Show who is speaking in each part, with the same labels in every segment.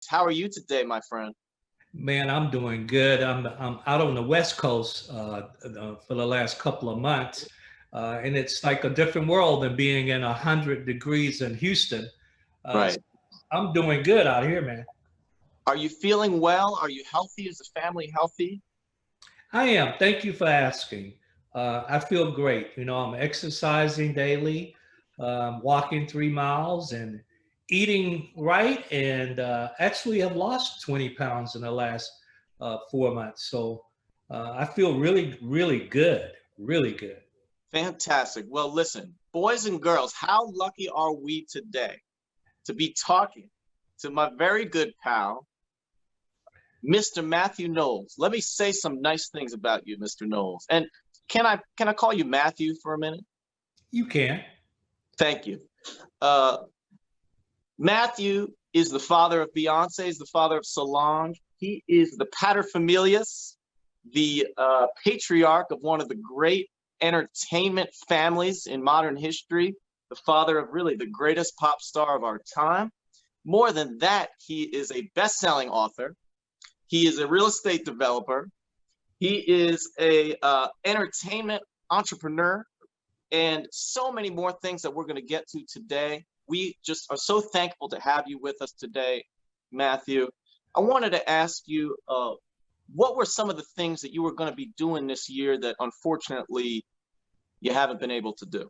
Speaker 1: How are you today, my friend?
Speaker 2: Man, I'm doing good. I'm out on the West Coast for the last couple of months, and it's like a different world than being in 100 degrees in Houston. So
Speaker 1: Right.
Speaker 2: I'm doing good out here, man.
Speaker 1: Are you feeling well? Are you healthy? Is the family healthy?
Speaker 2: I am. Thank you for asking. I feel great. I'm exercising daily, walking 3 miles, and eating right, and actually have lost 20 pounds in the last 4 months. So I feel really, really good. Really good.
Speaker 1: Fantastic. Well, listen, boys and girls, how lucky are we today to be talking to my very good pal, Mr. Mathew Knowles. Let me say some nice things about you, Mr. Knowles. And can I call you Mathew for a minute?
Speaker 2: You can.
Speaker 1: Thank you. Uh, Mathew is the father of Beyonce, is the father of Solange. He is the paterfamilias, the patriarch of one of the great entertainment families in modern history, the father of really the greatest pop star of our time. More than that, he is a best-selling author. He is a real estate developer. He is a entertainment entrepreneur, and so many more things that we're going to get to today. We just are so thankful to have you with us today, Mathew. I wanted to ask you, what were some of the things that you were going to be doing this year that unfortunately you haven't been able to do?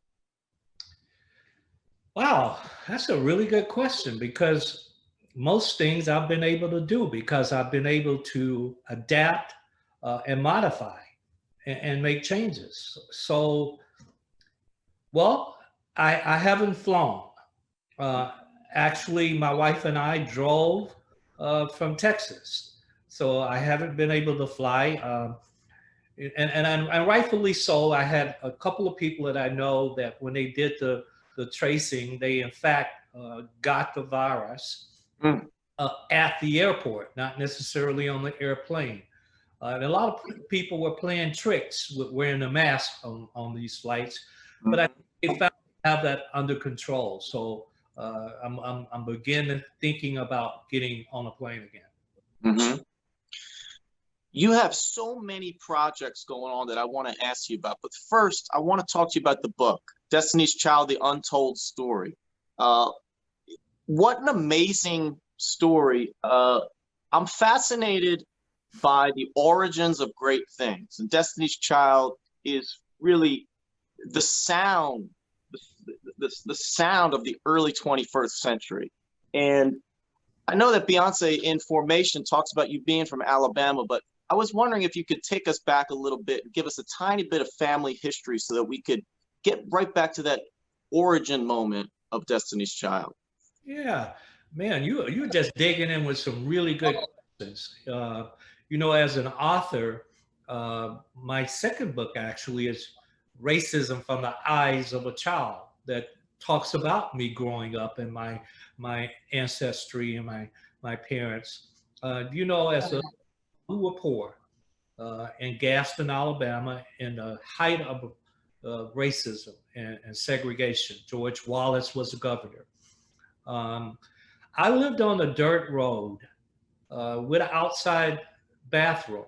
Speaker 2: Wow, that's a really good question because most things I've been able to do because I've been able to adapt and modify and make changes. So, well, I haven't flown. Uh, Actually, my wife and I drove from Texas. So I haven't been able to fly. And rightfully so. I had a couple of people that I know that when they did the tracing, they in fact got the virus
Speaker 1: Mm.
Speaker 2: at the airport, not necessarily on the airplane. And a lot of people were playing tricks with wearing a mask on these flights, but I think they found to have that under control. So I'm beginning thinking about getting on a plane again.
Speaker 1: Mm-hmm. You have so many projects going on that I want to ask you about. But first, I want to talk to you about the book, Destiny's Child, The Untold Story. Uh, what an amazing story. I'm fascinated by the origins of great things. And Destiny's Child is really the sound, the sound of the early 21st century. And I know that Beyonce in Formation talks about you being from Alabama, but I was wondering if you could take us back a little bit and give us a tiny bit of family history so that we could get right back to that origin moment of Destiny's Child.
Speaker 2: Yeah, man, you're just digging in with some really good questions. As an author, my second book actually is Racism from the Eyes of a Child that talks about me growing up and my ancestry and my parents. As a we were poor in Gaston, Alabama, in the height of racism and segregation. George Wallace was the governor. Um, I lived on a dirt road with an outside bathroom.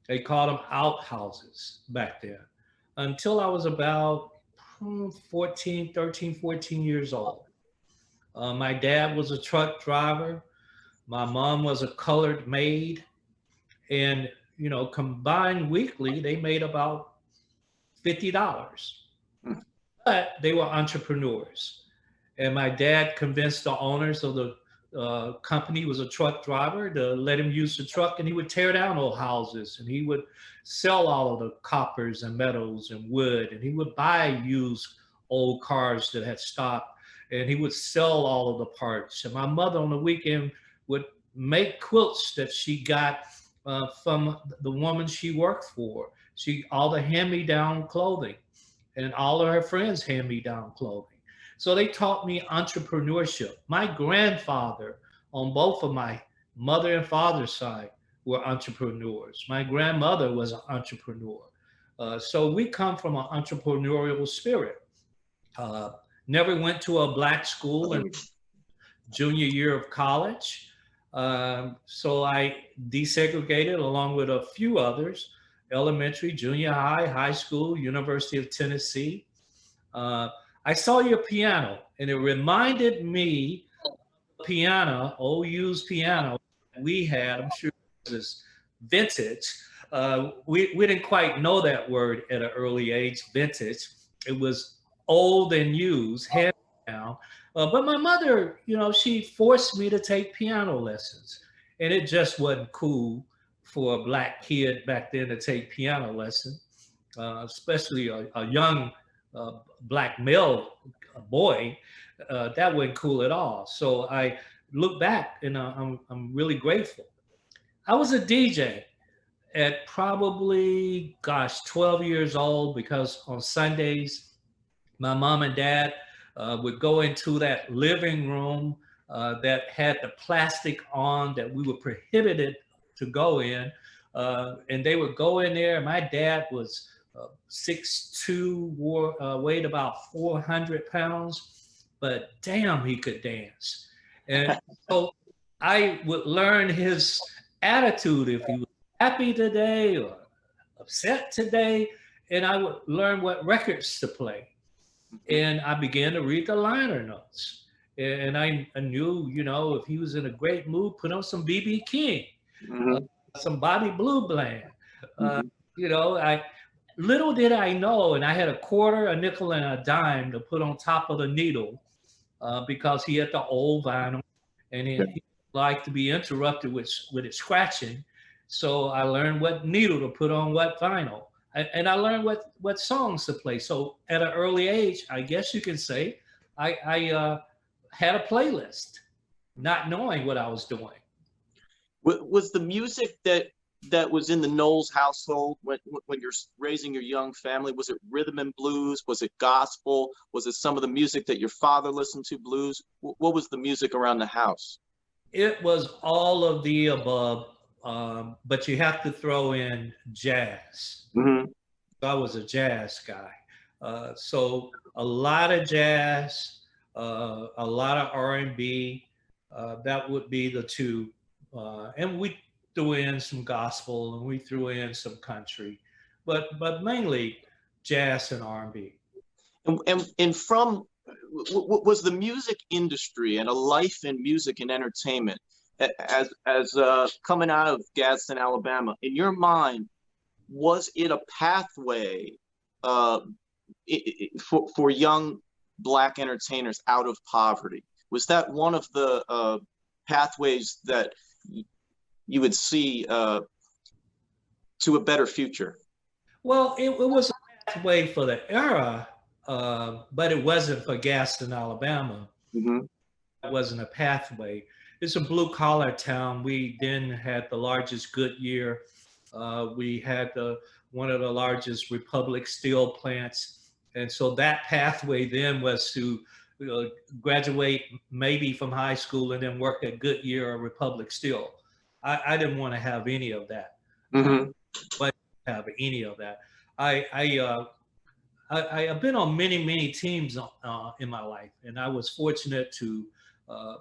Speaker 2: They called them outhouses back then until I was about 14 years old. My dad was a truck driver. My mom was a colored maid. And, combined weekly, they made about $50. But they were entrepreneurs. And my dad convinced the owners of the company, he was a truck driver, to let him use the truck, and he would tear down old houses and he would sell all of the coppers and metals and wood, and he would buy used old cars that had stopped, and he would sell all of the parts. And my mother on the weekend would make quilts that she got from the woman she worked for. She all the hand-me-down clothing, and all of her friends hand-me-down clothing. So they taught me entrepreneurship. My grandfather, on both of my mother and father's side, were entrepreneurs. My grandmother was an entrepreneur. So we come from an entrepreneurial spirit. Uh, Never went to a black school in junior year of college. So I desegregated along with a few others, elementary, junior high, high school, University of Tennessee. Uh, I saw your piano, and it reminded me of piano, old used piano we had. I'm sure it was vintage. We didn't quite know that word at an early age, vintage. It was old and used, hand down. But my mother, she forced me to take piano lessons, and it just wasn't cool for a black kid back then to take piano lessons, especially a young black male boy. That wasn't cool at all. So I look back, and I'm really grateful. I was a DJ at probably, gosh, 12 years old, because on Sundays, my mom and dad would go into that living room that had the plastic on that we were prohibited to go in. And they would go in there. My dad was 6'2", weighed about 400 pounds, but damn, he could dance. And so I would learn his attitude, if he was happy today or upset today, and I would learn what records to play. And I began to read the liner notes. And I knew, if he was in a great mood, put on some BB King,
Speaker 1: Mhm.
Speaker 2: some Bobby Blue Bland. Uh,
Speaker 1: Mhm.
Speaker 2: I little did I know, and I had a quarter, a nickel, and a dime to put on top of the needle, because he had the old vinyl, and he liked to be interrupted with it scratching. So I learned what needle to put on what vinyl, and I learned what songs to play. So at an early age, I guess you can say, I had a playlist, not knowing what I was doing.
Speaker 1: Was the music that was in the Knowles household when you're raising your young family, was it rhythm and blues? Was it gospel? Was it some of the music that your father listened to, blues? What was the music around the house?
Speaker 2: It was all of the above, but you have to throw in jazz.
Speaker 1: Hmm.
Speaker 2: I was a jazz guy. So a lot of jazz, a lot of R&B. That would be the two. And we threw in some gospel, and we threw in some country, but mainly jazz and R&B.
Speaker 1: And from was the music industry and a life in music and entertainment as coming out of Gadsden, Alabama, in your mind, was it a pathway uh, for young Black entertainers out of poverty? Was that one of the pathways that you would see to a better future?
Speaker 2: Well, it was a pathway for the era, but it wasn't for Gaston, Alabama.
Speaker 1: Hmm.
Speaker 2: It wasn't a pathway. It's a blue collar town. We then had the largest Goodyear. We had one of the largest Republic steel plants. And so that pathway then was to uh, graduate maybe from high school and then work at Goodyear or Republic Steel. I didn't want to have any of that.
Speaker 1: Hmm.
Speaker 2: But have any of that. I I, uh, I have been on many teams in my life, and I was fortunate to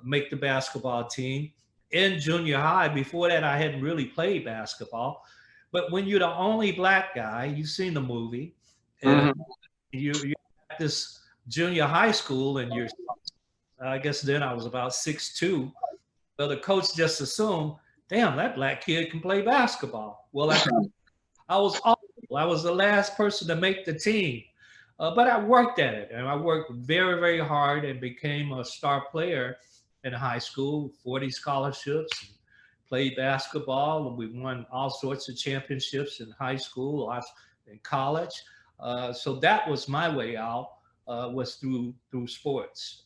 Speaker 2: make the basketball team in junior high. Before that, I hadn't really played basketball. But when you're the only black guy, you've seen the movie, and
Speaker 1: Hmm.
Speaker 2: you're at this junior high school, and I guess then I was about 6'2". Well, the coach just assumed, damn, that black kid can play basketball. Well, I was awful. I was the last person to make the team. But I worked at it, and I worked very hard and became a star player in high school, 40 scholarships, and played basketball, and we won all sorts of championships in high school, in college. So that was my way out, was through sports.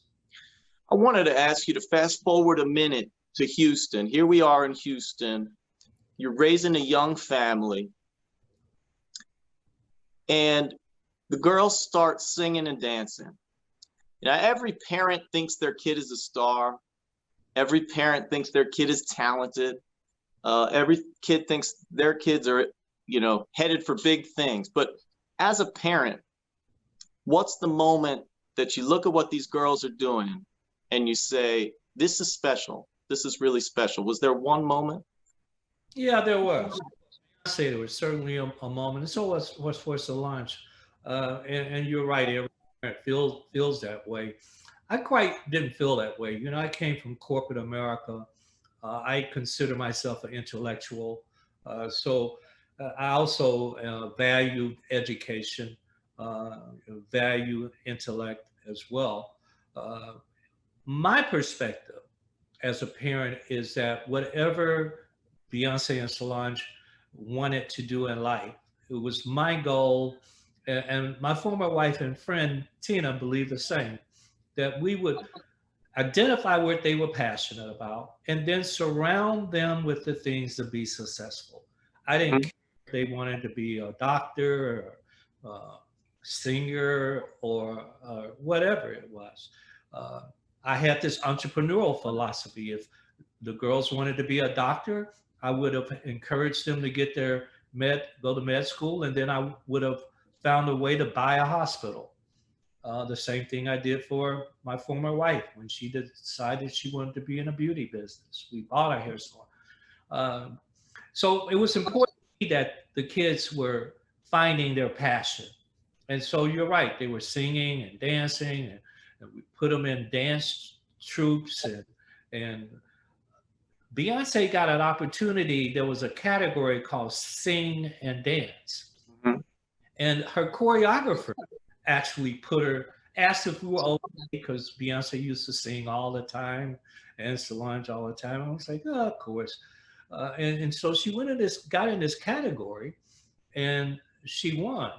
Speaker 1: I wanted to ask you to fast forward a minute to Houston. Here we are in Houston. You're raising a young family, and the girls start singing and dancing. Every parent thinks their kid is a star. Every parent thinks their kid is talented. Every kid thinks their kids are, headed for big things. But as a parent, what's the moment that you look at what these girls are doing and you say, this is special? this is really special? Was there one moment?
Speaker 2: Yeah, there was. I say there was certainly a moment, and so was for Solange. And you're right, every parent feels that way. I quite didn't feel that way. You know, I came from corporate America. I consider myself an intellectual, so I also value education, uh, value intellect as well. Uh, my perspective as a parent is that whatever Beyonce and Solange wanted to do in life, it was my goal, and my former wife and friend Tina believed the same, that we would identify what they were passionate about and then surround them with the things to be successful. I didn't care if they wanted to be a doctor or singer or whatever it was. Uh, I had this entrepreneurial philosophy. If the girls wanted to be a doctor, I would have encouraged them to go to med school, and then I would have found a way to buy a hospital. The same thing I did for my former wife when she decided she wanted to be in a beauty business. We bought a hair salon. Um, so it was important to me that the kids were finding their passion. And so you're right, they were singing and dancing, and we put them in dance troops, and Beyonce got an opportunity. There was a category called sing and dance.
Speaker 1: Mhm.
Speaker 2: And her choreographer actually asked if we were okay because Beyonce used to sing all the time and Solange all the time. I was like, oh, of course. And so she got in this category, and she won.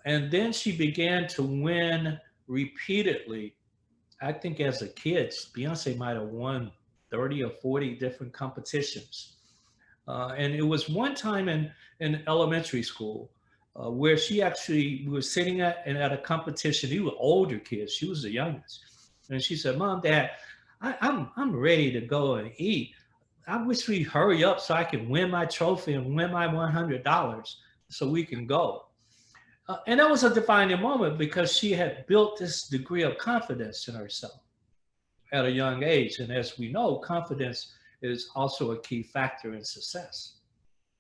Speaker 2: And then she began to win repeatedly. I think as a kid, Beyonce might have won 30 or 40 different competitions. And it was one time in elementary school where we were sitting at a competition. These were older kids. She was the youngest. And she said, Mom, Dad, I'm ready to go and eat. I wish we hurry up so I can win my trophy and win my $100 so we can go. And that was a defining moment because she had built this degree of confidence in herself at a young age. And as we know, confidence is also a key factor in success.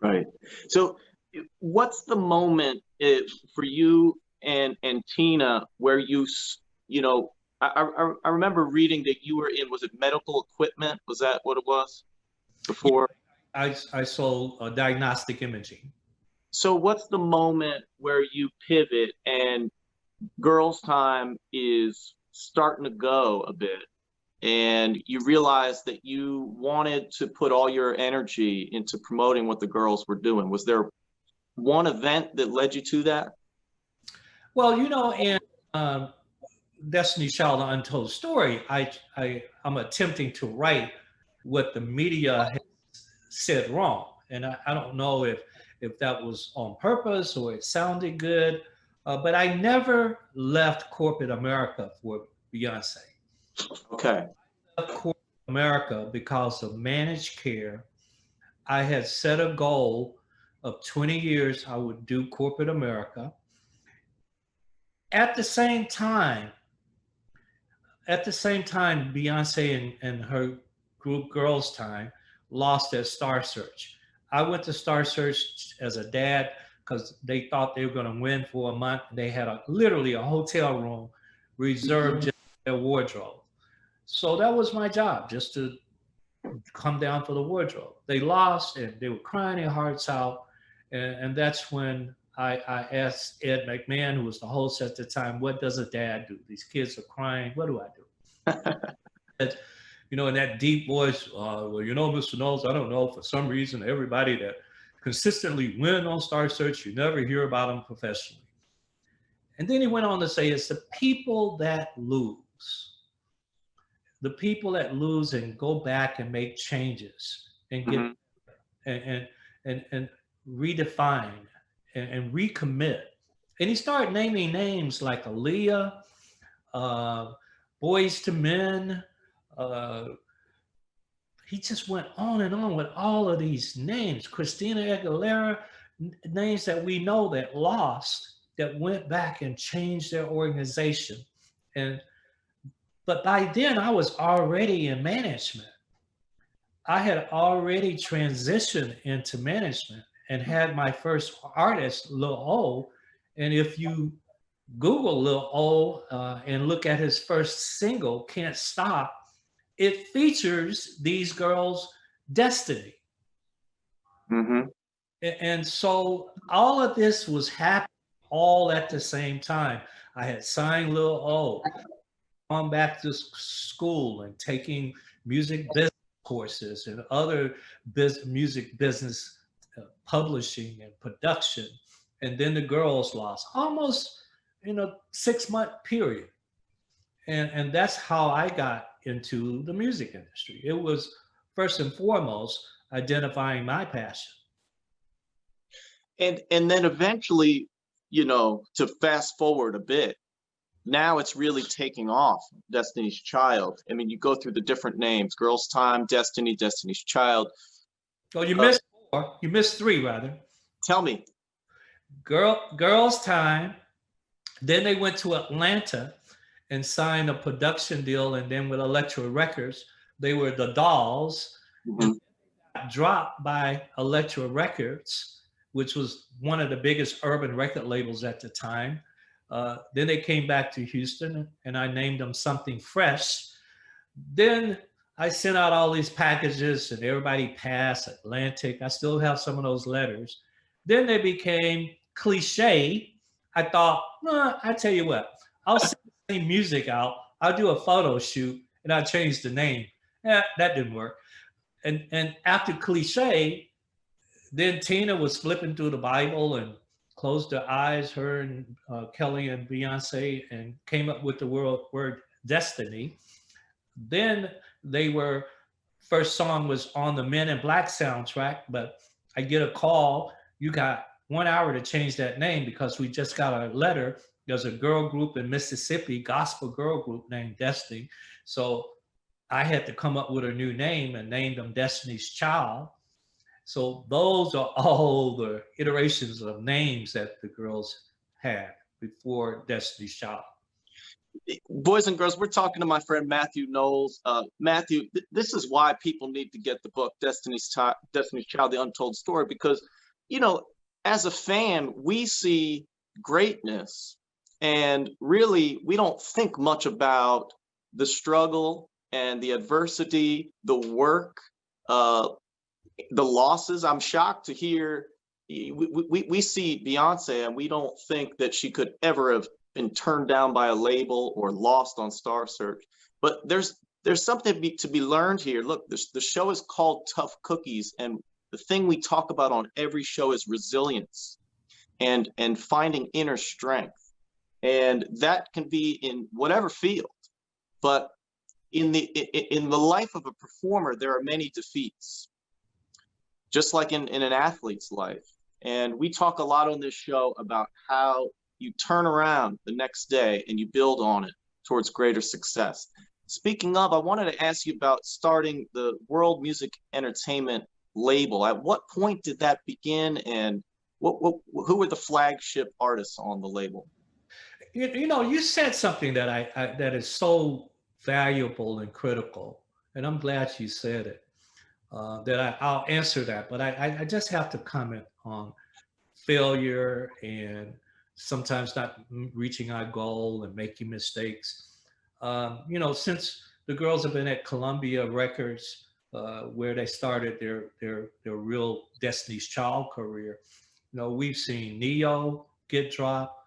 Speaker 1: Right. So, what's the moment for you and Tina where you know, I remember reading that you were in, was it medical equipment? Was that what it was before?
Speaker 2: I sold diagnostic imaging.
Speaker 1: So, what's the moment where you pivot and girls' time is starting to go a bit, and you realize that you wanted to put all your energy into promoting what the girls were doing? Was there one event that led you to that?
Speaker 2: Well, you know, in Destiny's Child: An Untold Story, I'm attempting to right what the media has said wrong, and I don't know if that was on purpose or it sounded good, but I never left corporate America for Beyonce.
Speaker 1: Okay.
Speaker 2: I left corporate America because of managed care. I had set a goal of 20 years I would do corporate America. At the same time, Beyonce and her group Girls Time lost at Star Search. I went to Star Search as a dad because they thought they were going to win for a month. They had literally a hotel room reserved just for their wardrobe. So that was my job, just to come down for the wardrobe. They lost and they were crying their hearts out. And that's when I asked Ed McMahon, who was the host at the time, what does a dad do? These kids are crying. What do I do? You know, in that deep voice, well, you know, Mr. Knowles, I don't know, for some reason, everybody that consistently win on Star Search, you never hear about them professionally. And then he went on to say, it's the people that lose. The people that lose and go back and make changes and get and redefine and recommit. And he started naming names like Aaliyah, Boys to Men. He just went on and on with all of these names. Christina Aguilera, names that we know that lost, that went back and changed their organization. But by then I was already in management. I had already transitioned into management and had my first artist, Lil O. And if you Google Lil O and look at his first single, Can't Stop, it features these girls' destiny.
Speaker 1: Mm-hmm.
Speaker 2: And so all of this was happening all at the same time. I had signed Lil O, gone back to school and taking music business courses and other music business publishing and production. And then the girls lost almost in a 6-month period. And that's how I got into the music industry. It was first and foremost identifying my passion.
Speaker 1: And then eventually, you know, to fast forward a bit, now it's really taking off. Destiny's Child. I mean, you go through the different names: Girls Time, Destiny, Destiny's Child.
Speaker 2: Oh, you missed 4. You missed 3 rather.
Speaker 1: Tell me.
Speaker 2: Girls Time. Then they went to Atlanta and signed a production deal, and then with Elektra Records, they were the Dolls.
Speaker 1: Mhm.
Speaker 2: Dropped by Elektra Records, which was one of the biggest urban record labels at the time. Then they came back to Houston, and I named them Something Fresh. Then I sent out all these packages, and everybody passed Atlantic. I still have some of those letters. Then they became Cliche. I thought, nah, I tell you what, I'll send the same music out. I'll do a photo shoot, and I'll change the name. That didn't work. And after Cliche, then Tina was flipping through the Bible and closed her eyes, her and Kelly and Beyonce, and came up with the word destiny. Then they were, first song was on the Men in Black soundtrack, but I get a call, you got 1 hour to change that name because we just got a letter. There's a girl group in Mississippi, gospel girl group named Destiny. So I had to come up with a new name and named them Destiny's Child. So those are all the iterations of names that the girls had before Destiny's Child.
Speaker 1: Boys and girls, we're talking to my friend Mathew Knowles. Mathew, this is why people need to get the book Destiny's Child, The Untold Story, because, you know, as a fan, we see greatness, and really we don't think much about the struggle and the adversity, the work, the losses. I'm shocked to hear we see Beyonce and we don't think that she could ever have been turned down by a label or lost on Star Search. But there's something to be learned here. Look, the show is called Tough Cookies, and the thing we talk about on every show is resilience and finding inner strength, and that can be in whatever field. But in the life of a performer, there are many defeats, just like in an athlete's life. And we talk a lot on this show about how you turn around the next day and you build on it towards greater success. Speaking of, I wanted to ask you about starting the World Music Entertainment label. At what point did that begin, and who were the flagship artists on the label?
Speaker 2: You know, you said something that that is so valuable and critical, and I'm glad you said it. I'll answer that, but I just have to comment on failure and sometimes not reaching our goal and making mistakes. You know, since the girls have been at Columbia Records, where they started their real Destiny's Child career, you know, we've seen Neo get dropped,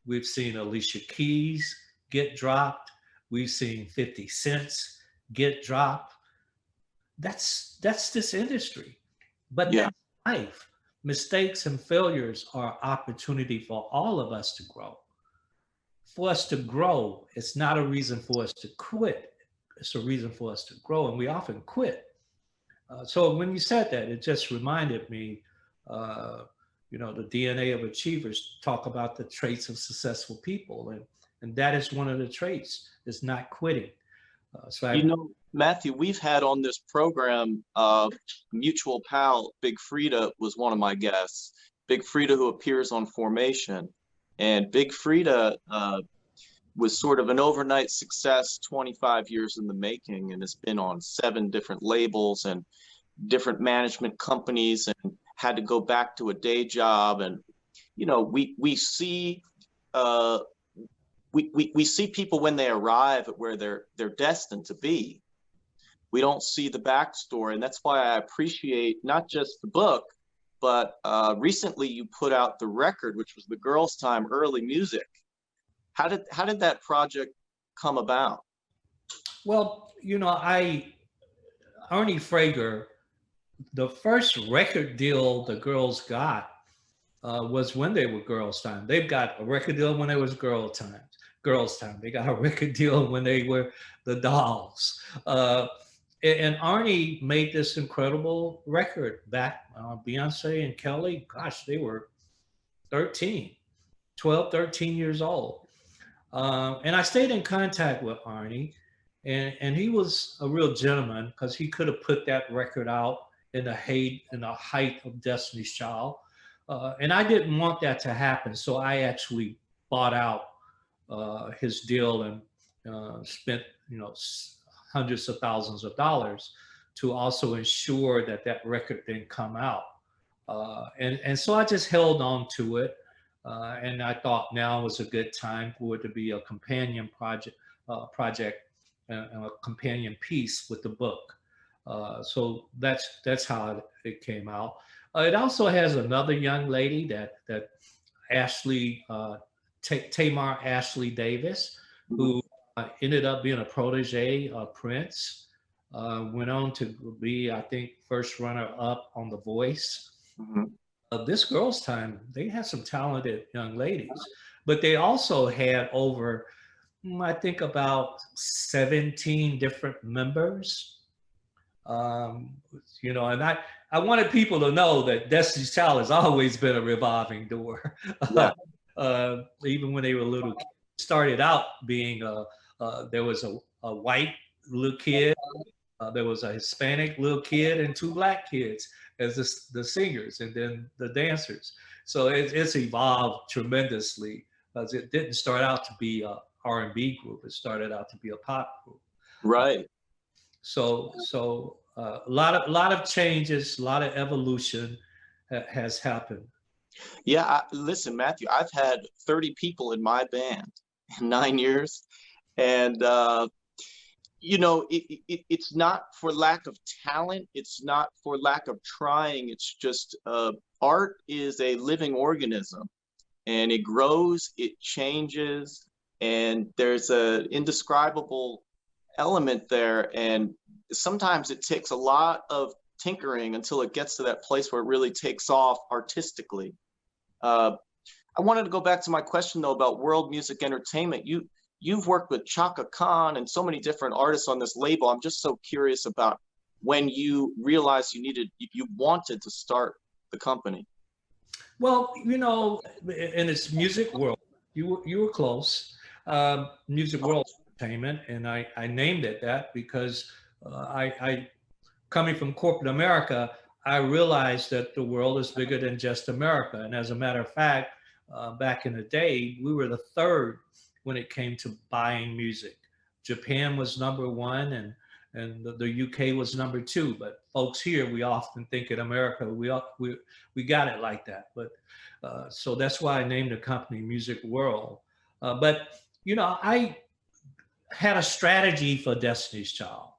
Speaker 2: we've seen Alicia Keys get dropped, we've seen 50 Cents get dropped. That's this industry, but
Speaker 1: Yeah.
Speaker 2: that's life. Mistakes and failures are opportunity for all of us to grow. For us to grow, it's not a reason for us to quit. It's a reason for us to grow, and we often quit. So when you said that, it just reminded me, you know, the DNA of achievers talk about the traits of successful people, and that is one of the traits, is not quitting.
Speaker 1: You know, Mathew, we've had on this program, mutual pal, Big Frida was one of my guests. Big Frida, who appears on Formation. And Big Frida was sort of an overnight success, 25 years in the making, and has been on 7 different labels. And different management companies and had to go back to a day job. And, we see, we see people when they arrive at where they're destined to be. We don't see the backstory. And that's why I appreciate not just the book, but recently you put out the record, which was the Girls' Time early music. How did that project come about?
Speaker 2: Well, Ernie Frager, the first record deal the girls got was when they were Girls' Time. They've got a record deal when they was Girls' Time. They got a record deal when they were the Dolls. And Arnie made this incredible record back. Beyonce and Kelly, gosh, they were 12, 13 years old. And I stayed in contact with Arnie, and he was a real gentleman because he could have put that record out in the height of Destiny's Child. And I didn't want that to happen. So I actually bought out his deal and spent, hundreds of thousands of dollars to also ensure that record didn't come out. And so I just held on to it. And I thought now was a good time for it to be a companion project and a companion piece with the book. So that's how it came out. It also has another young lady that Ashley, Tamar Ashley Davis, who ended up being a protege of Prince, went on to be, I think, first runner up on The Voice.
Speaker 1: Mm-hmm.
Speaker 2: This Girls' Time, they had some talented young ladies, but they also had over, I think, about 17 different members. And I wanted people to know that Destiny's Child has always been a revolving door.
Speaker 1: Yeah.
Speaker 2: Even when they were little kids. Started out being there was a white little kid, there was a Hispanic little kid, and two black kids as the singers, and then the dancers. So it's evolved tremendously because it didn't start out to be a R&B group. It started out to be a pop group.
Speaker 1: Right.
Speaker 2: So a lot of changes, a lot of evolution has happened.
Speaker 1: Yeah. Listen, Mathew, I've had 30 people in my band in 9 years. And, it's not for lack of talent. It's not for lack of trying. It's just art is a living organism, and it grows, it changes, and there's an indescribable element there. And sometimes it takes a lot of tinkering until it gets to that place where it really takes off artistically. I wanted to go back to my question, though, about World Music Entertainment. You've worked with Chaka Khan and so many different artists on this label. I'm just so curious about when you realized you wanted to start the company.
Speaker 2: Well, in its music world, you were close. Music World Entertainment, and I named it that because I coming from corporate America, I realized that the world is bigger than just America. And as a matter of fact, back in the day, we were the third when it came to buying music. Japan was number one, and the UK was number two. But folks here, we often think in America, we got it like that. But so that's why I named the company Music World. But I had a strategy for Destiny's Child.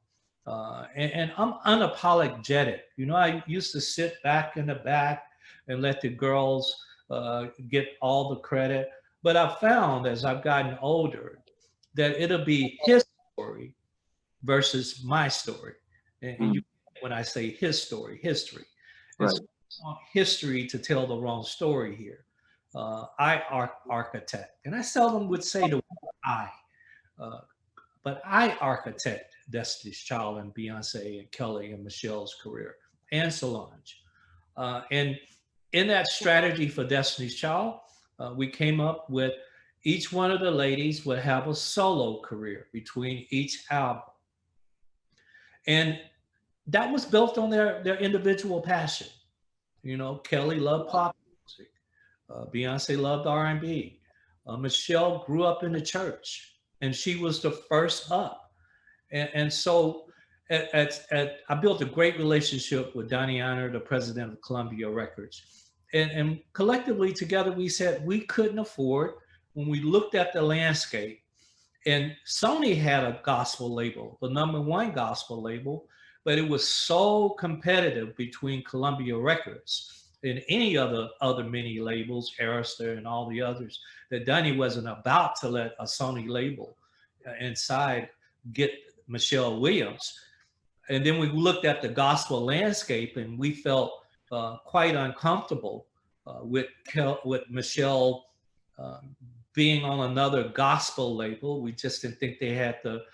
Speaker 2: And I'm unapologetic. I used to sit back in the back and let the girls get all the credit. But I've found as I've gotten older that it'll be his story versus my story. And when I say his story, history.
Speaker 1: Right.
Speaker 2: It's history to tell the wrong story here. I architect. And I seldom would say the word I. But I architect Destiny's Child and Beyonce and Kelly and Michelle's career and Solange. And in that strategy for Destiny's Child, we came up with each one of the ladies would have a solo career between each album. And that was built on their individual passion. Kelly loved pop music. Beyonce loved R&B. Michelle grew up in the church, and she was the first up. And so I built a great relationship with Donnie Weiner, the president of Columbia Records. And collectively together, we said we couldn't afford, when we looked at the landscape, and Sony had a gospel label, the #1 gospel label, but it was so competitive between Columbia Records and any other mini labels, Arista and all the others, that Donnie wasn't about to let a Sony label inside get Michelle Williams. And then we looked at the gospel landscape, and we felt quite uncomfortable with Michelle being on another gospel label. We just didn't think they had the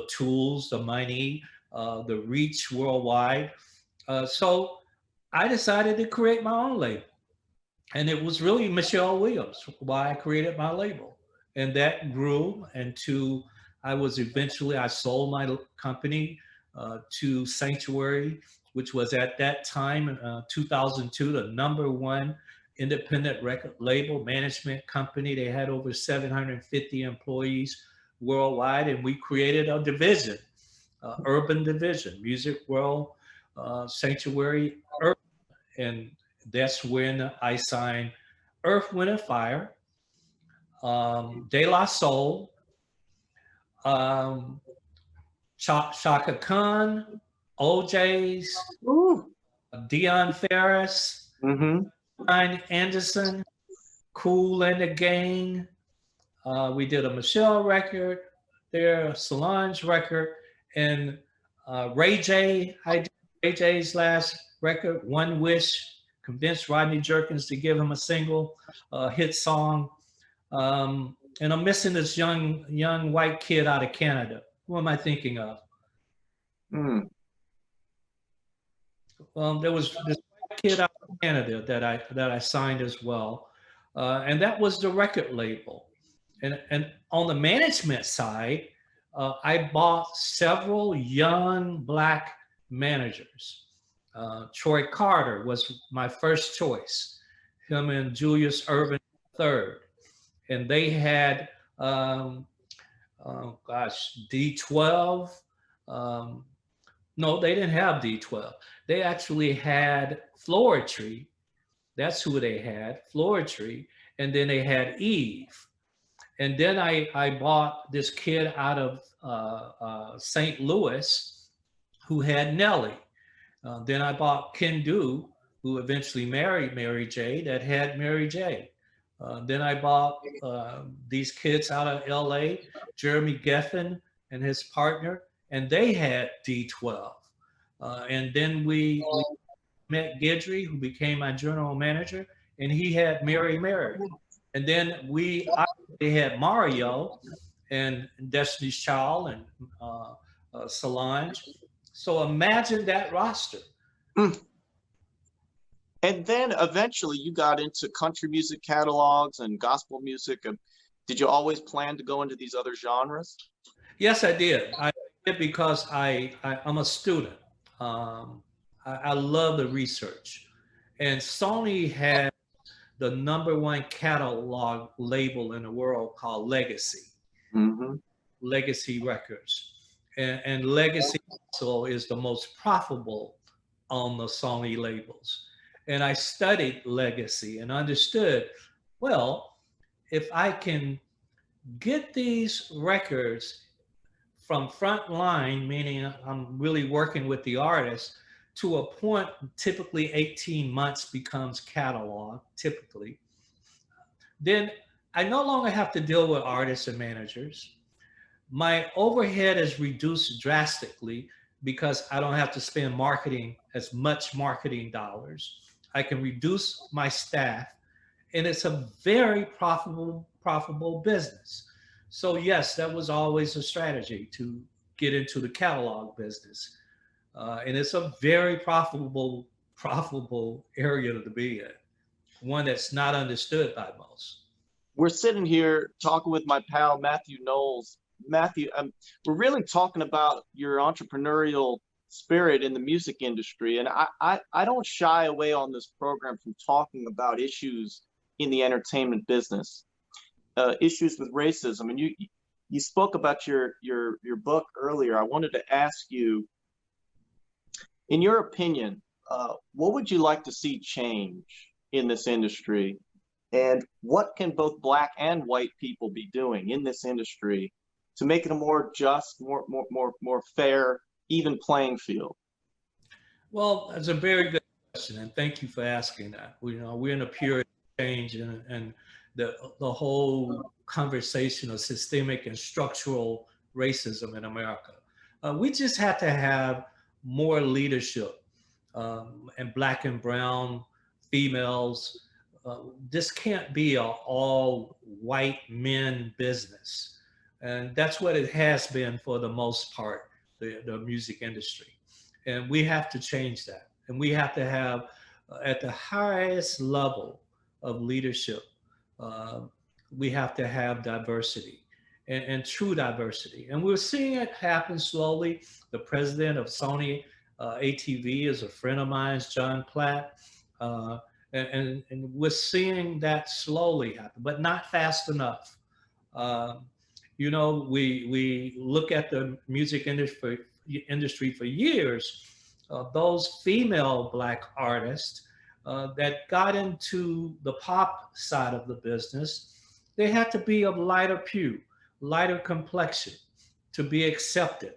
Speaker 2: tools, the money, the reach worldwide. So I decided to create my own label. And it was really Michelle Williams why I created my label. And that grew into, I sold my company to Sanctuary, which was at that time, 2002, the #1 independent record label management company. They had over 750 employees worldwide, and we created a division, urban division, Music World, Sanctuary, Urban. And that's when I signed Earth, Wind and Fire, De La Soul, Shaka Khan, OJ's, Dion Ferris, Ryan Anderson, Kool and the Gang. We did a Michelle record there, a Solange record, and Ray J. I did Ray J's last record, One Wish, convinced Rodney Jerkins to give him a single hit song. And I'm missing this young white kid out of Canada. Who am I thinking of? There was this white kid out of Canada that I signed as well, and that was the record label. And on the management side, I bought several young Black managers. Troy Carter was my first choice, him and Julius Irvin III. And they had, D12. No, they didn't have D12. They actually had Floetry. That's who they had, Floetry. And then they had Eve. And then I bought this kid out of St. Louis who had Nelly. Then I bought Ken Du, who eventually married Mary J, that had Mary J. Then I bought these kids out of LA, Jeremy Geffen and his partner, and they had D12. And then we met Guidry, who became my general manager, and he had Mary Mary. And then they had Mario and Destiny's Child and Solange. So imagine that roster.
Speaker 1: And then eventually you got into country music catalogs and gospel music. Did you always plan to go into these other genres?
Speaker 2: Yes, I did. I did because I'm a student. I love the research. And Sony had the #1 catalog label in the world called Legacy. Legacy Records. And Legacy also is the most profitable on the Sony labels. And I studied Legacy and understood, well, if I can get these records from front line, meaning I'm really working with the artist, to a point, typically 18 months becomes catalog, typically, then I no longer have to deal with artists and managers. My overhead is reduced drastically because I don't have to spend as much marketing dollars. I can reduce my staff, and it's a very profitable business. So yes, that was always a strategy to get into the catalog business. And it's a very profitable area to be in, one that's not understood by most.
Speaker 1: We're sitting here talking with my pal, Mathew Knowles. Mathew, we're really talking about your entrepreneurial spirit in the music industry. And I don't shy away on this program from talking about issues in the entertainment business, issues with racism. And you spoke about your book earlier. I wanted to ask you, in your opinion, what would you like to see change in this industry? And what can both Black and white people be doing in this industry to make it a more just, more fair, even playing field?
Speaker 2: Well, that's a very good question, and thank you for asking that. We're in a period of change, and the whole conversation of systemic and structural racism in America. We just have to have more leadership, and Black and brown females. This can't be an all white men business, and that's what it has been for the most part, the music industry. And we have to change that. And we have to have, at the highest level of leadership, uh, we have to have diversity and true diversity. And we're seeing it happen slowly. The president of Sony ATV is a friend of mine, John Platt. Uh, and we're seeing that slowly happen, but not fast enough. Um, we look at the music industry for years, those female Black artists that got into the pop side of the business, they had to be of lighter hue, lighter complexion to be accepted.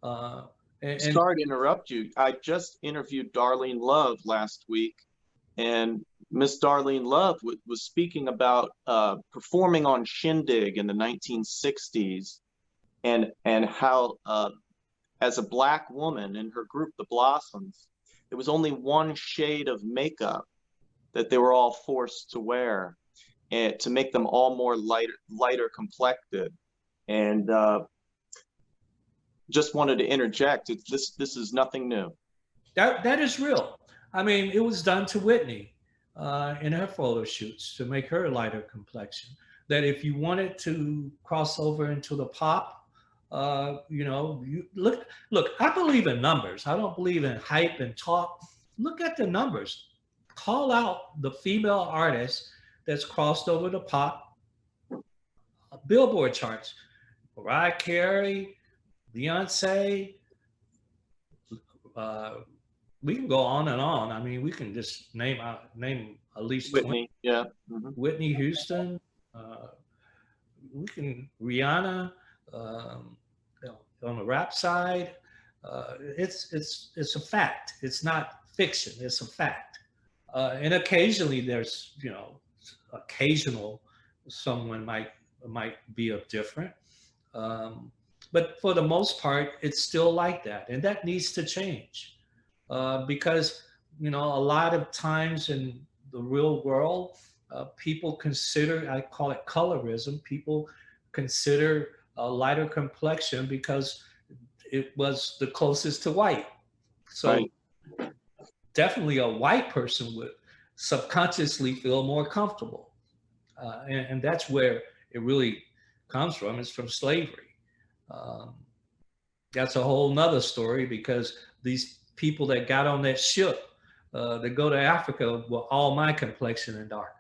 Speaker 2: Uh, and
Speaker 1: Sorry to interrupt you. I just interviewed Darlene Love last week, and Miss Darlene Love was speaking about performing on Shindig in the 1960s, and how as a Black woman in her group, the Blossoms, there was only one shade of makeup that they were all forced to wear, and to make them all more lighter complected. And just wanted to interject. This is nothing new.
Speaker 2: that is real. I mean, it was done to Whitney in her photo shoots to make her lighter complexion. That if you wanted to cross over into the pop, you look. I believe in numbers. I don't believe in hype and talk. Look at the numbers. Call out the female artist that's crossed over the pop Billboard charts. Mariah Carey, Beyonce. Uh, we can go on and on. I mean, we can just name at least 20.
Speaker 1: Whitney, yeah. Mm-hmm.
Speaker 2: Whitney Houston. Uh, we can Rihanna. Um, on the rap side, it's a fact. It's not fiction. It's a fact. And occasionally there's occasional someone might be of different. But for the most part, it's still like that, and that needs to change because a lot of times in the real world, people consider, I call it colorism. People consider a lighter complexion because it was the closest to white. So
Speaker 1: Right.
Speaker 2: Definitely a white person would subconsciously feel more comfortable, and that's where it really comes from. It's from slavery. Um, that's a whole nother story because these people that got on that ship that go to Africa were all my complexion and dark.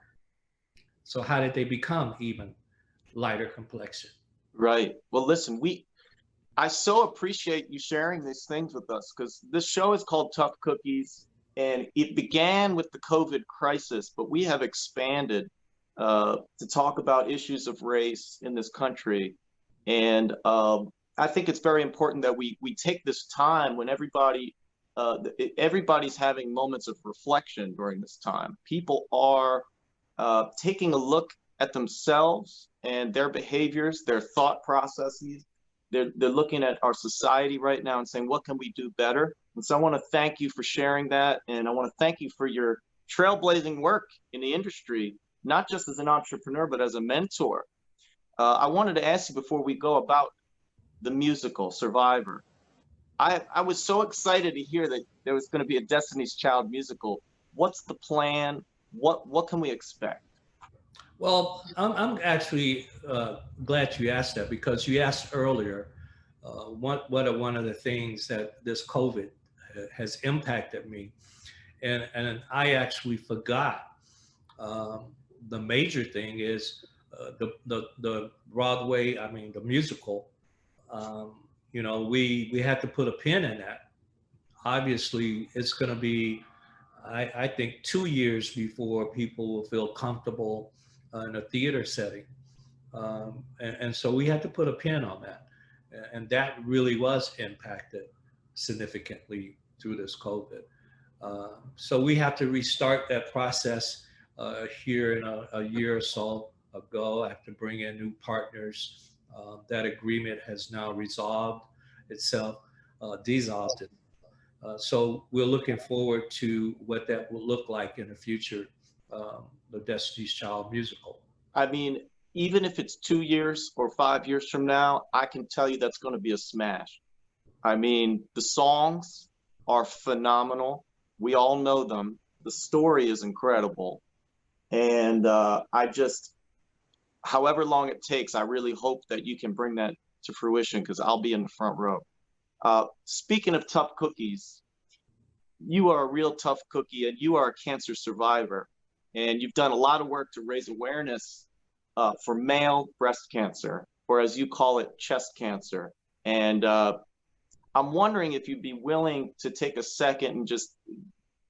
Speaker 2: So how did they become even lighter complexion?
Speaker 1: Right. Well, listen, I so appreciate you sharing these things with us, because this show is called Tough Cookies, and it began with the COVID crisis, but we have expanded to talk about issues of race in this country. And I think it's very important that we take this time when everybody's having moments of reflection during this time. People are taking a look at themselves and their behaviors, their thought processes. They're looking at our society right now and saying, what can we do better? And so I want to thank you for sharing that. And I want to thank you for your trailblazing work in the industry, not just as an entrepreneur, but as a mentor. I wanted to ask you before we go about the musical Survivor. I was so excited to hear that there was going to be a Destiny's Child musical. What's the plan? What can we expect?
Speaker 2: Well, I'm actually glad you asked that, because you asked earlier what are one of the things that this COVID has impacted me, and I actually forgot. The major thing is the Broadway, I mean, the musical, we had to put a pin in that. Obviously, it's going to be, I think, 2 years before people will feel comfortable in a theater setting. And so we had to put a pin on that. And that really was impacted significantly through this COVID. So we have to restart that process here in a year or so ago. I have to bring in new partners. That agreement has now resolved itself, dissolved it. So we're looking forward to what that will look like in the future, the Destiny's Child musical.
Speaker 1: I mean, even if it's 2 years or 5 years from now, I can tell you that's going to be a smash. I mean, the songs are phenomenal. We all know them. The story is incredible. And however long it takes, I really hope that you can bring that to fruition because I'll be in the front row. Speaking of tough cookies, you are a real tough cookie and you are a cancer survivor. And you've done a lot of work to raise awareness for male breast cancer, or as you call it, chest cancer. And I'm wondering if you'd be willing to take a second and just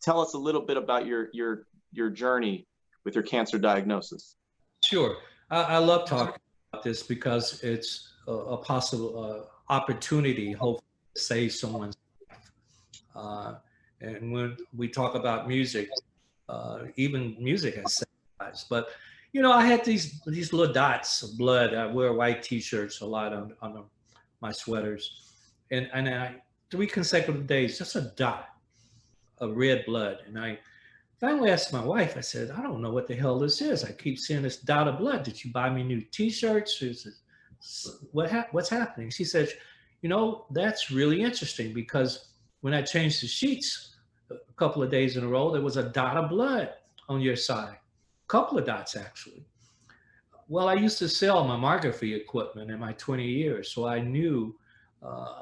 Speaker 1: tell us a little bit about your journey with your cancer diagnosis.
Speaker 2: Sure. I love talking about this because it's a possible opportunity, hopefully, to save someone's life. And when we talk about music, even music has saved lives. But I had these little dots of blood. I wear white T-shirts a lot on my sweaters, and I 3 consecutive days, just a dot of red blood. And I finally asked my wife. I said, I don't know what the hell this is. I keep seeing this dot of blood. Did you buy me new T-shirts? What's happening? She said, that's really interesting because when I changed the sheets a couple of days in a row, there was a dot of blood on your side. A couple of dots, actually. Well, I used to sell mammography equipment in my 20 years, so I knew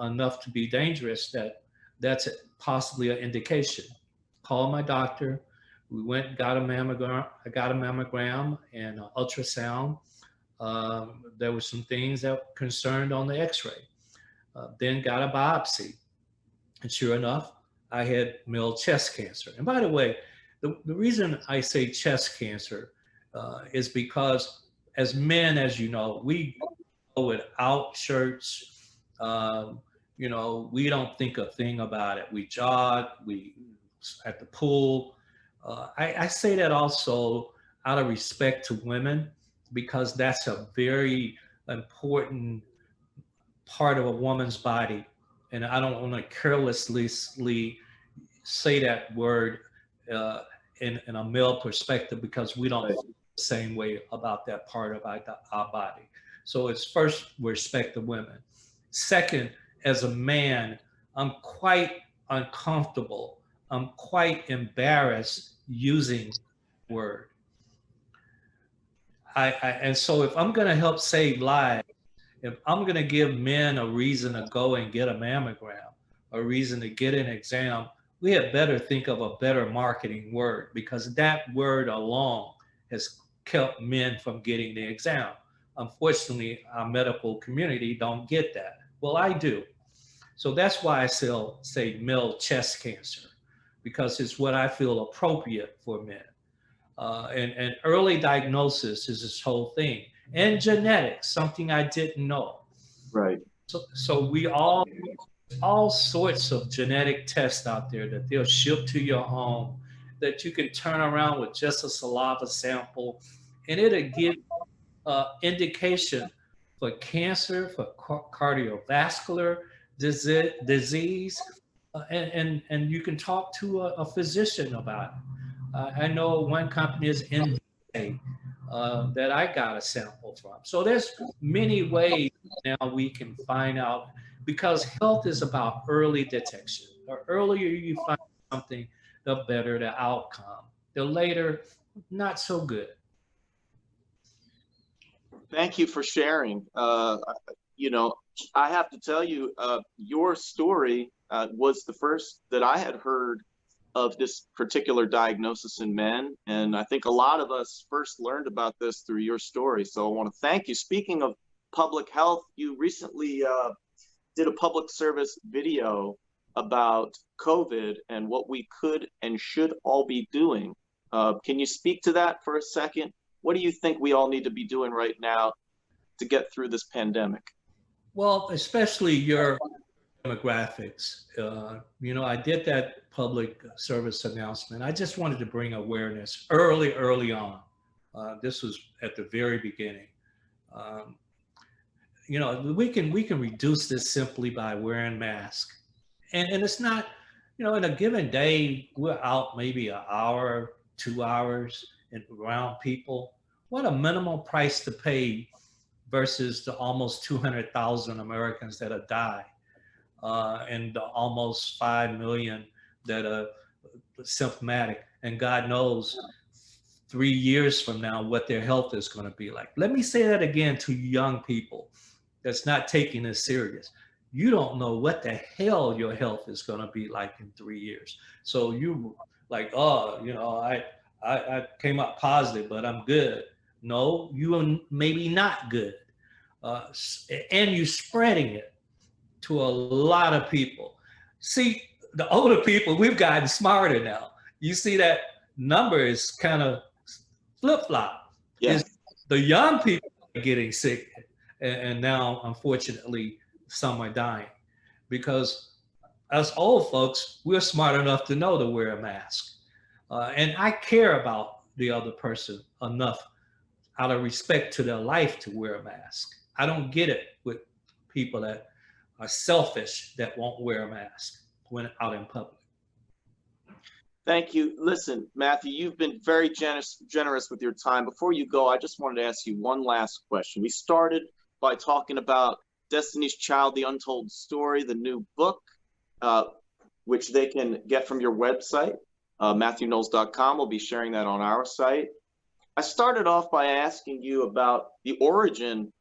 Speaker 2: enough to be dangerous that's possibly an indication. Called my doctor. We went and got a mammogram. I got a mammogram and an ultrasound. There were some things that were concerned on the x-ray. Then got a biopsy. And sure enough, I had male chest cancer. And by the way, the reason I say chest cancer is because as men, as you know, we go without shirts. We don't think a thing about it. We jog, we at the pool. I say that also out of respect to women, because that's a very important part of a woman's body. And I don't want to carelessly say that word in a male perspective, because we don't feel the same way about that part of our body. So it's first, respect the women. Second, as a man, I'm quite uncomfortable. I'm quite embarrassed using the word. And so if I'm going to help save lives, if I'm going to give men a reason to go and get a mammogram, a reason to get an exam, we had better think of a better marketing word, because that word alone has kept men from getting the exam. Unfortunately, our medical community don't get that. Well, I do. So that's why I say male chest cancer, because it's what I feel appropriate for men. And early diagnosis is this whole thing. And genetics, something I didn't know.
Speaker 1: Right.
Speaker 2: So we all sorts of genetic tests out there that they'll ship to your home, that you can turn around with just a saliva sample, and it'll give indication for cancer, for cardiovascular disease, and you can talk to a physician about it. I know one company is NVA that I got a sample from. So there's many ways now we can find out, because health is about early detection. The earlier you find something, the better the outcome. The later, not so good.
Speaker 1: Thank you for sharing. I have to tell you, your story was the first that I had heard of this particular diagnosis in men. And I think a lot of us first learned about this through your story. So I want to thank you. Speaking of public health, you recently did a public service video about COVID and what we could and should all be doing. Can you speak to that for a second? What do you think we all need to be doing right now to get through this pandemic?
Speaker 2: Well, especially your demographics. I did that public service announcement. I just wanted to bring awareness early on. This was at the very beginning. We can reduce this simply by wearing masks. And it's not, in a given day, we're out maybe an hour, 2 hours and around people. What a minimal price to pay versus the almost 200,000 Americans that have died. And the almost 5 million that are symptomatic. And God knows 3 years from now what their health is going to be like. Let me say that again to young people that's not taking this serious. You don't know what the hell your health is going to be like in 3 years. So you like, I came out positive, but I'm good. No, you are maybe not good. And you're spreading it to a lot of people. See, the older people, we've gotten smarter now. You see that number is kind of flip-flop.
Speaker 1: Yes.
Speaker 2: The young people are getting sick, and now, unfortunately, some are dying. Because us old folks, we're smart enough to know to wear a mask. And I care about the other person enough out of respect to their life to wear a mask. I don't get it with people that are selfish that won't wear a mask when out in public.
Speaker 1: Thank you. Listen, Mathew, you've been very generous with your time. Before you go, I just wanted to ask you one last question. We started by talking about Destiny's Child, The Untold Story, the new book, which they can get from your website, MathewKnowles.com. We'll be sharing that on our site. I started off by asking you about the origin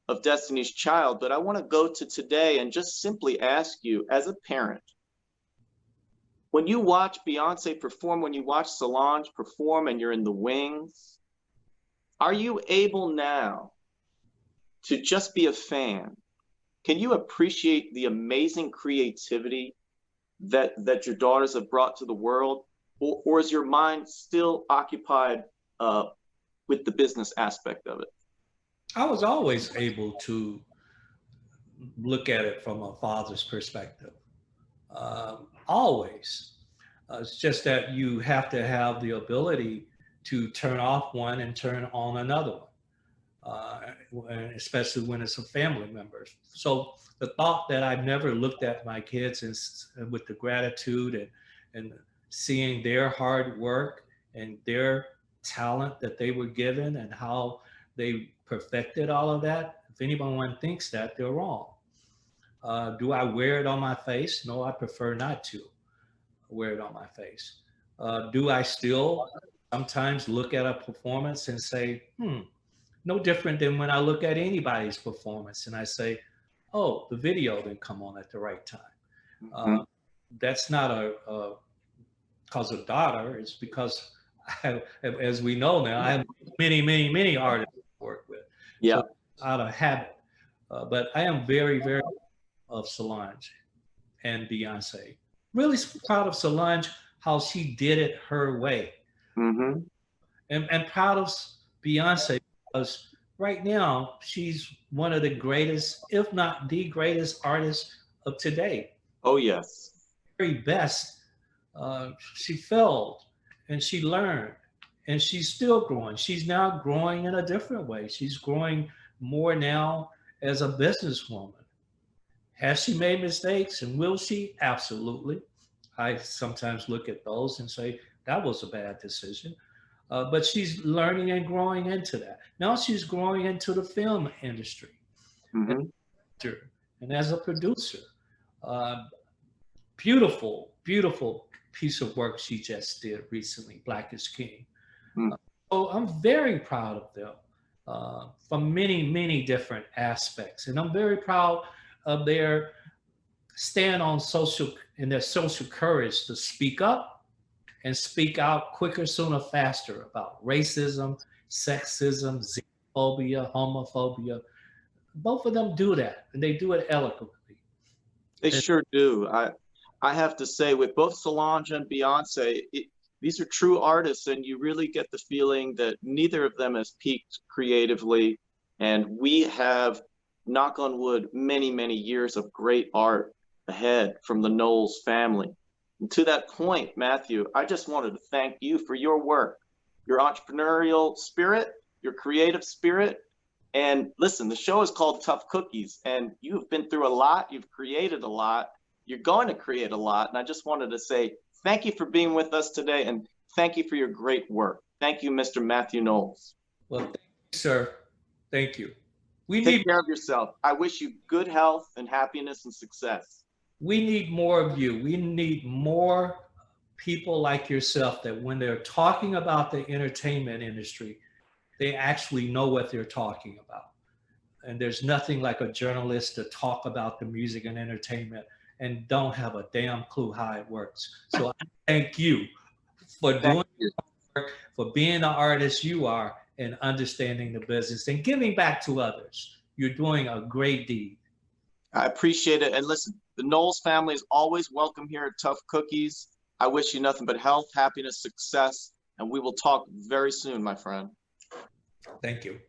Speaker 1: of Destiny's Child, but I want to go to today and just simply ask you, as a parent, when you watch Beyonce perform, when you watch Solange perform and you're in the wings, are you able now to just be a fan? Can you appreciate the amazing creativity that your daughters have brought to the world? Or is your mind still occupied with the business aspect of it?
Speaker 2: I was always able to look at it from a father's perspective. Always. It's just that you have to have the ability to turn off one and turn on another one, especially when it's a family member. So the thought that I've never looked at my kids with the gratitude and seeing their hard work and their talent that they were given and how they perfected all of that, if anyone thinks that, they're wrong. Do I wear it on my face? No, I prefer not to wear it on my face. Do I still sometimes look at a performance and say, no different than when I look at anybody's performance and I say, oh, the video didn't come on at the right time. That's not because of daughter, it's because as we know now, I have many artists to work with.
Speaker 1: Yeah.
Speaker 2: So out of habit. But I am very, very proud of Solange and Beyonce. Really proud of Solange, how she did it her way.
Speaker 1: Mm-hmm.
Speaker 2: And proud of Beyonce because right now she's one of the greatest, if not the greatest artist of today.
Speaker 1: Oh, yes.
Speaker 2: Very best. She failed and she learned and she's still growing. She's now growing in a different way. She's growing more now as a businesswoman. Has she made mistakes and will she? Absolutely. I sometimes look at those and say, that was a bad decision. But she's learning and growing into that. Now she's growing into the film industry.
Speaker 1: Mm-hmm.
Speaker 2: And as a producer. Beautiful piece of work she just did recently, Black is King. So I'm very proud of them from many different aspects. And I'm very proud of their stand on their social courage to speak up and speak out quicker, sooner, faster about racism, sexism, xenophobia, homophobia. Both of them do that, and they do it eloquently.
Speaker 1: They
Speaker 2: And
Speaker 1: sure do. I have to say, with both Solange and Beyonce, these are true artists, and you really get the feeling that neither of them has peaked creatively. And we have, knock on wood, many, many years of great art ahead from the Knowles family. And to that point, Mathew, I just wanted to thank you for your work, your entrepreneurial spirit, your creative spirit. And listen, the show is called Tough Cookies, and you've been through a lot, you've created a lot, you're going to create a lot. And I just wanted to say thank you for being with us today, and thank you for your great work. Thank you, Mr. Mathew Knowles.
Speaker 2: well, thank you, sir. Thank you.
Speaker 1: Take care of yourself. I wish you good health and happiness and success.
Speaker 2: We need more of you. We need more people like yourself that when they're talking about the entertainment industry, they actually know what they're talking about. And there's nothing like a journalist to talk about the music and entertainment and don't have a damn clue how it works. So I thank you for doing your work, for being the artist you are, and understanding the business and giving back to others. You're doing a great deed.
Speaker 1: I appreciate it. And listen, the Knowles family is always welcome here at Tough Cookies. I wish you nothing but health, happiness, success, and we will talk very soon, my friend.
Speaker 2: Thank you.